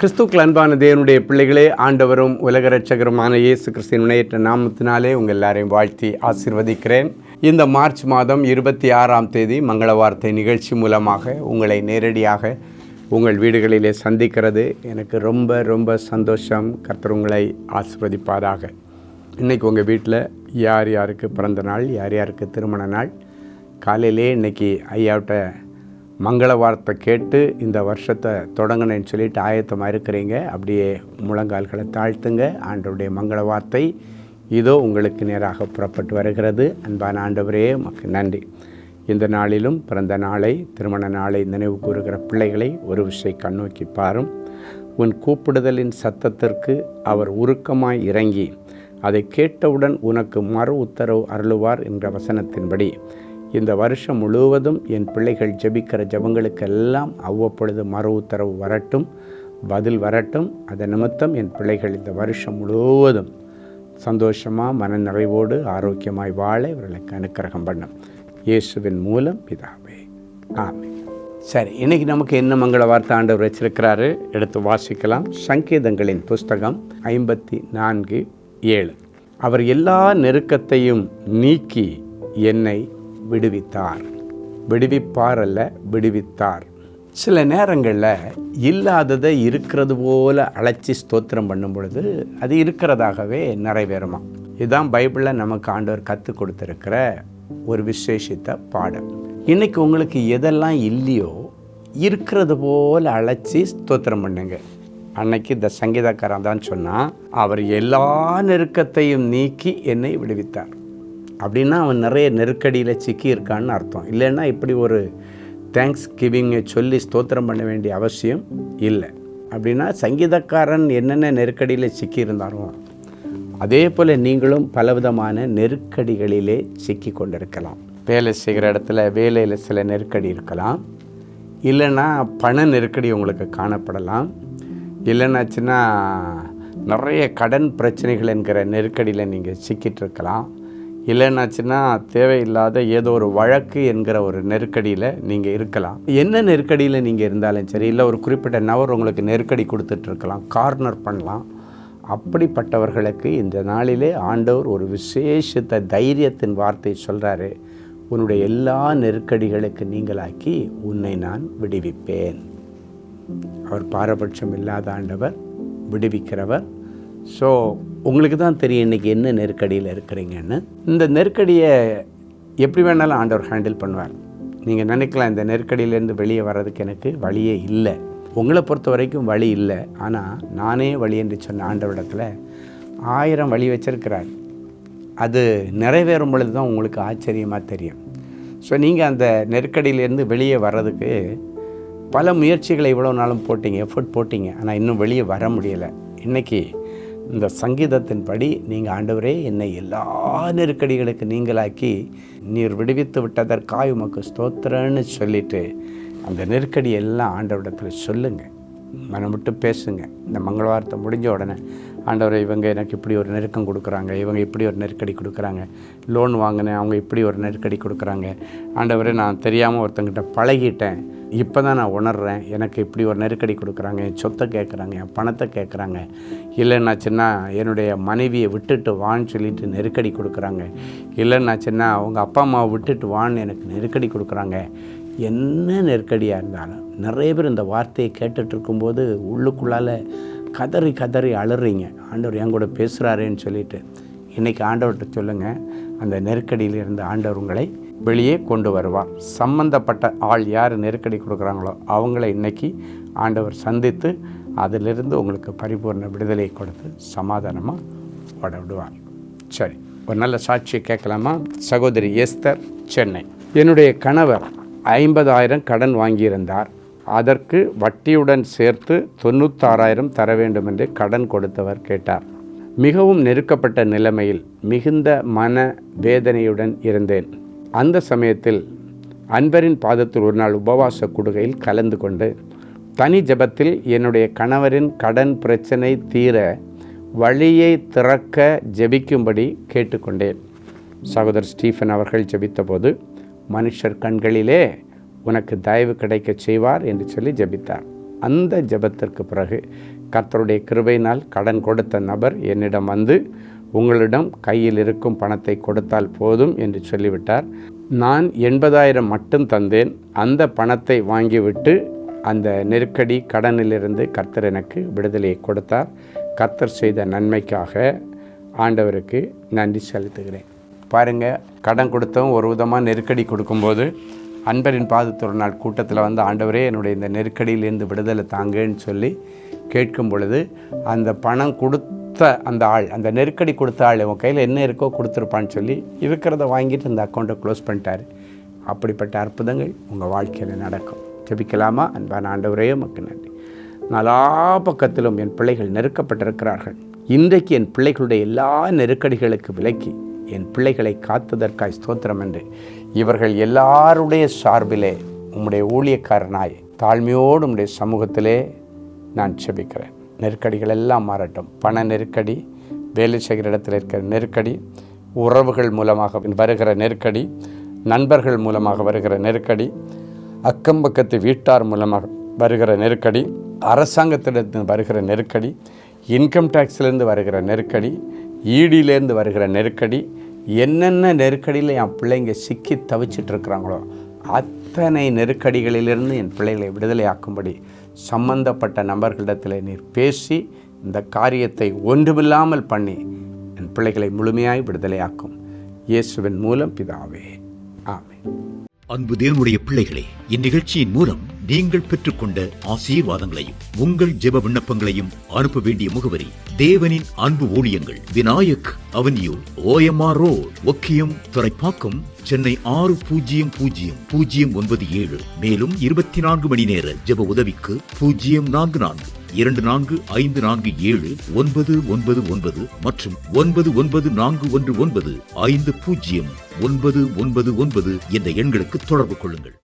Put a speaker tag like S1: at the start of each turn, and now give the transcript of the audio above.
S1: கிறிஸ்துவுக்குள் அன்பான தேவனுடைய பிள்ளைகளே, ஆண்டவரும் உலக இரட்சகருமான இயேசு கிறிஸ்துவின் முன்னேற்ற நாமத்தினாலே உங்கள் எல்லாரையும் வாழ்த்தி ஆசீர்வதிக்கிறேன். இந்த மார்ச் மாதம் 26ஆம் தேதி மங்கள வார்த்தை நிகழ்ச்சி மூலமாக உங்களை நேரடியாக உங்கள் வீடுகளிலே சந்திக்கிறது எனக்கு ரொம்ப ரொம்ப சந்தோஷம். கர்த்தர் உங்களை ஆசீர்வதிப்பாராக. இன்றைக்கி உங்கள் வீட்டில் யார் யாருக்கு பிறந்த நாள், யார் யாருக்கு திருமண நாள், காலையிலே இன்றைக்கி ஐயாவிட்ட மங்கள வார்த்தை கேட்டு இந்த வருஷத்தை தொடங்கினேன்னு சொல்லிட்டு ஆயத்தமாக இருக்கிறீங்க. அப்படியே முழங்கால்களை தாழ்த்துங்க. ஆண்டவருடைய மங்கள வார்த்தை இதோ உங்களுக்கு நேராக புறப்பட்டு வருகிறது. அன்பான ஆண்டவரே, உமக்கு நன்றி. இந்த நாளிலும் பிறந்த நாளை, திருமண நாளை நினைவு கூறுகிற பிள்ளைகளை ஒரு விஷயம் கண்ணோக்கி பாரும். உன் கூப்பிடுதலின் சத்தத்திற்கு அவர் உருக்கமாய் இறங்கி அதை கேட்டவுடன் உனக்கு மறு உத்தரவு அருளுவார் என்ற வசனத்தின்படி இந்த வருஷம் முழுவதும் என் பிள்ளைகள் ஜெபிக்கிற ஜெபங்களுக்கெல்லாம் அவ்வப்பொழுது மறு உத்தரவு வரட்டும், பதில் வரட்டும். அதன் நிமித்தம் என் பிள்ளைகள் இந்த வருஷம் முழுவதும் சந்தோஷமாக, மன நிறைவோடு, ஆரோக்கியமாய் வாழ இவர்களுக்கு அனுக்கிரகம் பண்ணும். இயேசுவின் மூலம் பிதாவே, ஆமென். சரி, இன்றைக்கி நமக்கு என்ன மங்கள வார்த்தை ஆண்டவர் வச்சிருக்கிறாரு, எடுத்து வாசிக்கலாம். சங்கீதங்களின் புஸ்தகம் 54:7. அவர் எல்லா நெருக்கத்தையும் நீக்கி என்னை விடுவித்தார். விடுவிப்பார் அல்ல, விடுவித்தார். சில நேரங்களில் இல்லாததை இருக்கிறது போல அழைச்சி ஸ்தோத்திரம் பண்ணும் பொழுது அது இருக்கிறதாகவே நிறைவேறுமா. இதுதான் பைபிளில் நமக்கு ஆண்டவர் கற்றுக் கொடுத்துருக்கிற ஒரு விசேஷித்த பாடம். இன்றைக்கி உங்களுக்கு எதெல்லாம் இல்லையோ இருக்கிறது போல் அழைச்சி ஸ்தோத்திரம் பண்ணுங்க. அன்னைக்கு இந்த சங்கீதக்காரன் தான் சொன்னான், அவர் எல்லா நெருக்கத்தையும் நீக்கி என்னை விடுவித்தார். அப்படின்னா அவன் நிறைய நெருக்கடியில் சிக்கி இருக்கான்னு அர்த்தம். இல்லைன்னா இப்படி ஒரு தேங்க்ஸ் கிவிங்கை சொல்லி ஸ்தோத்திரம் பண்ண வேண்டிய அவசியம் இல்லை. அப்படின்னா சங்கீதக்காரன் என்னென்ன நெருக்கடியில் சிக்கி இருந்தாரோ அதே போல் நீங்களும் பலவிதமான நெருக்கடிகளிலே சிக்கி கொண்டிருக்கலாம். வேலை செய்கிற இடத்துல வேலையில் சில நெருக்கடி இருக்கலாம். இல்லைன்னா பண நெருக்கடி உங்களுக்கு காணப்படலாம். இல்லைன்னாச்சுன்னா நிறைய கடன் பிரச்சனைகள் என்கிற நெருக்கடியில் நீங்கள் சிக்கிட்டு இருக்கலாம். இல்லைன்னாச்சுன்னா தேவையில்லாத ஏதோ ஒரு வழக்கு என்கிற ஒரு நெருக்கடியில் நீங்கள் இருக்கலாம். என்ன நெருக்கடியில் நீங்கள் இருந்தாலும் சரி, இல்லை ஒரு குறிப்பிட்ட நபர் உங்களுக்கு நெருக்கடி கொடுத்துட்ருக்கலாம், கார்னர் பண்ணலாம். அப்படிப்பட்டவர்களுக்கு இந்த நாளிலே ஆண்டவர் ஒரு விசேஷத்த தைரியத்தின் வார்த்தை சொல்கிறாரு. உன்னுடைய எல்லா நெருக்கடிகளுக்கு நீங்களாக்கி உன்னை நான் விடுவிப்பேன். அவர் பாரபட்சம் இல்லாத ஆண்டவர், விடுவிக்கிறவர். ஸோ உங்களுக்கு தான் தெரியும் இன்றைக்கி என்ன நெருக்கடியில் இருக்கிறீங்கன்னு. இந்த நெருக்கடியை எப்படி வேணாலும் ஆண்டவர் ஹேண்டில் பண்ணுவார். நீங்கள் நினைக்கலாம், இந்த நெருக்கடியிலேருந்து வெளியே வர்றதுக்கு எனக்கு வழியே இல்லை. உங்களை பொறுத்த வரைக்கும் வழி இல்லை. ஆனால் நானே வழி என்று சொன்ன ஆண்டவரிடத்தில் 1000 வழி வச்சிருக்கிறார். அது நிறைவேறும் பொழுது தான் உங்களுக்கு ஆச்சரியமாக தெரியும். ஸோ நீங்கள் அந்த நெருக்கடியிலேருந்து வெளியே வர்றதுக்கு பல முயற்சிகளை இவ்வளோ நாளும் போட்டிங்க, எஃபர்ட் போட்டிங்க. ஆனால் இன்னும் வெளியே வர முடியலை. இன்றைக்கி இந்த சங்கீதத்தின்படி நீங்கள் ஆண்டவரே என்னை எல்லா நெருக்கடிகளுக்கு நீங்களாக்கி நீர் விடுவித்து விட்டதற்காக உமக்கு ஸ்தோத்திரன்னு சொல்லிவிட்டு அந்த நெருக்கடி எல்லாம் ஆண்டவரிடத்தில் சொல்லுங்கள், மனம் விட்டு பேசுங்க. இந்த மங்கள வார்த்தை முடிஞ்ச உடனே, ஆண்டவரை இவங்க எனக்கு இப்படி ஒரு நெருக்கம் கொடுக்குறாங்க, இவங்க இப்படி ஒரு நெருக்கடி கொடுக்குறாங்க, லோன் வாங்கினேன் அவங்க இப்படி ஒரு நெருக்கடி கொடுக்குறாங்க, ஆண்டவரே நான் தெரியாமல் ஒருத்தங்கிட்ட பழகிட்டேன், இப்போ தான் நான் உணர்கிறேன், எனக்கு இப்படி ஒரு நெருக்கடி கொடுக்குறாங்க, என் சொத்தை கேட்குறாங்க, என் பணத்தை கேட்குறாங்க, இல்லைன்னாச்சுன்னா என்னுடைய மனைவியை விட்டுட்டு வான்னு சொல்லிட்டு நெருக்கடி கொடுக்குறாங்க, இல்லைன்னாச்சுன்னா அவங்க அப்பா அம்மாவை விட்டுட்டு வான்னு எனக்கு நெருக்கடி கொடுக்குறாங்க. என்ன நெருக்கடியாக இருந்தாலும் நிறைய பேர் இந்த வார்த்தையை கேட்டுட்ருக்கும்போது உள்ளுக்குள்ளால் கதறி கதறி அழுறீங்க. ஆண்டவர் என் கூட பேசுகிறாரேன்னு சொல்லிட்டு இன்றைக்கி ஆண்டவர்கிட்ட சொல்லுங்கள். அந்த நெருக்கடியிலிருந்து ஆண்டவர் உங்களை வெளியே கொண்டு வருவார். சம்பந்தப்பட்ட ஆள் யார் நெருக்கடி கொடுக்குறாங்களோ அவங்கள இன்றைக்கி ஆண்டவர் சந்தித்து அதிலிருந்து உங்களுக்கு பரிபூர்ண விடுதலை கொடுத்து சமாதானமாக ஓட விடுவார். சரி, ஒரு நல்ல சாட்சியை கேட்கலாமா? சகோதரி எஸ்தர், சென்னை. என்னுடைய கணவர் 50,000 கடன் வாங்கியிருந்தார். அதற்கு வட்டியுடன் சேர்த்து 96,000 தர வேண்டும் என்று கடன் கொடுத்தவர் கேட்டார். மிகவும் நெருக்கப்பட்ட நிலைமையில் மிகுந்த மன வேதனையுடன் இருந்தேன். அந்த சமயத்தில் அன்பரின் பாதத்தில் ஒரு நாள் உபவாச கூடுகையில் கலந்து கொண்டு தனி ஜெபத்தில் என்னுடைய கணவரின் கடன் பிரச்சனை தீர வழியை திறக்க ஜெபிக்கும்படி கேட்டுக்கொண்டேன். சகோதரர் ஸ்டீஃபன் அவர்கள் ஜெபித்தபோது மனுஷர் கண்களிலே உனக்கு தயவு கிடைக்க செய்வார் என்று சொல்லி ஜெபித்தார். அந்த ஜெபத்திற்கு பிறகு கர்த்தருடைய கிருபையினால் கடன் கொடுத்த நபர் என்னிடம் வந்து உங்களிடம் கையில் இருக்கும் பணத்தை கொடுத்தால் போதும் என்று சொல்லிவிட்டார். நான் 80,000 மட்டும் தந்தேன். அந்த பணத்தை வாங்கிவிட்டு அந்த நெருக்கடி கடனிலிருந்து கர்த்தர் எனக்கு விடுதலையை கொடுத்தார். கர்த்தர் செய்த நன்மைக்காக ஆண்டவருக்கு நன்றி செலுத்துகிறேன். பாருங்கள், கடன் கொடுத்தவன் ஒரு விதமாக நெருக்கடி கொடுக்கும்போது அன்பரின் பாதத்தொரு நாள் கூட்டத்தில் வந்து ஆண்டவரே என்னுடைய இந்த நெருக்கடியிலேருந்து விடுதலை தாங்கன்னு சொல்லி கேட்கும் பொழுது அந்த பணம் கொடுத்த அந்த ஆள், அந்த நெருக்கடி கொடுத்த ஆள் உன் கையில் என்ன இருக்கோ கொடுத்துருப்பான்னு சொல்லி இருக்கிறத வாங்கிட்டு அந்த அக்கௌண்ட்டை க்ளோஸ் பண்ணிட்டார். அப்படிப்பட்ட அற்புதங்கள் உங்கள் வாழ்க்கையில் நடக்கும். ஜெபிக்கலாமா? அன்பான ஆண்டவரே உமக்கு நன்றி. நாலா பக்கத்திலும் என் பிள்ளைகள் நெருக்கப்பட்டிருக்கிறார்கள். இன்றைக்கு என் பிள்ளைகளுடைய எல்லா நெருக்கடிகளுக்கு விலக்கி என் பிள்ளைகளை காத்ததற்காய் ஸ்தோத்திரம் என்று இவர்கள் எல்லாருடைய சார்பிலே உம்முடைய ஊழியக்காரனாய் தாழ்மையோடு உம்முடைய சமூகத்திலே நான் ஜெபிக்கிறேன். நெருக்கடிகள் எல்லாம் மாறட்டும். பண நெருக்கடி, வேலை செய்கிற இடத்துல இருக்கிற நெருக்கடி, உறவுகள் மூலமாக வருகிற நெருக்கடி, நண்பர்கள் மூலமாக வருகிற நெருக்கடி, அக்கம் பக்கத்து வீட்டார் மூலமாக வருகிற நெருக்கடி, அரசாங்கத்திலிருந்து வருகிற நெருக்கடி, இன்கம் டேக்ஸ்லேருந்து வருகிற நெருக்கடி, ஈடியிலேருந்து வருகிற நெருக்கடி, என்னென்ன நெருக்கடியில் என் பிள்ளைங்க சிக்கி தவிச்சிட்ருக்குறாங்களோ அத்தனை நெருக்கடிகளிலிருந்து என் பிள்ளைகளை விடுதலையாக்கும்படி சம்பந்தப்பட்ட நபர்களிடத்தில் நீர் பேசி இந்த காரியத்தை ஒன்றுமில்லாமல் பண்ணி என் பிள்ளைகளை முழுமையாய் விடுதலையாக்கும். இயேசுவின் மூலம் பிதாவே, ஆமென்.
S2: அன்பு தேவனுடைய பிள்ளைகளே, இந்நிகழ்ச்சியின் மூலம் நீங்கள் பெற்றுக்கொண்ட ஆசீர்வாதங்களையும் உங்கள் ஜெப விண்ணப்பங்களையும் அனுப்ப வேண்டிய முகவரி: தேவனின் அன்பு ஊழியங்கள், Vinayak avenue, OMR road, Okkiyam, Thoraipakkam, Chennai 600097. மேலும் 24 மணி நேர ஜெப உதவிக்கு 044-24547-999 மற்றும் 9941150999 என்ற எண்களுக்கு தொடர்பு கொள்ளுங்கள்.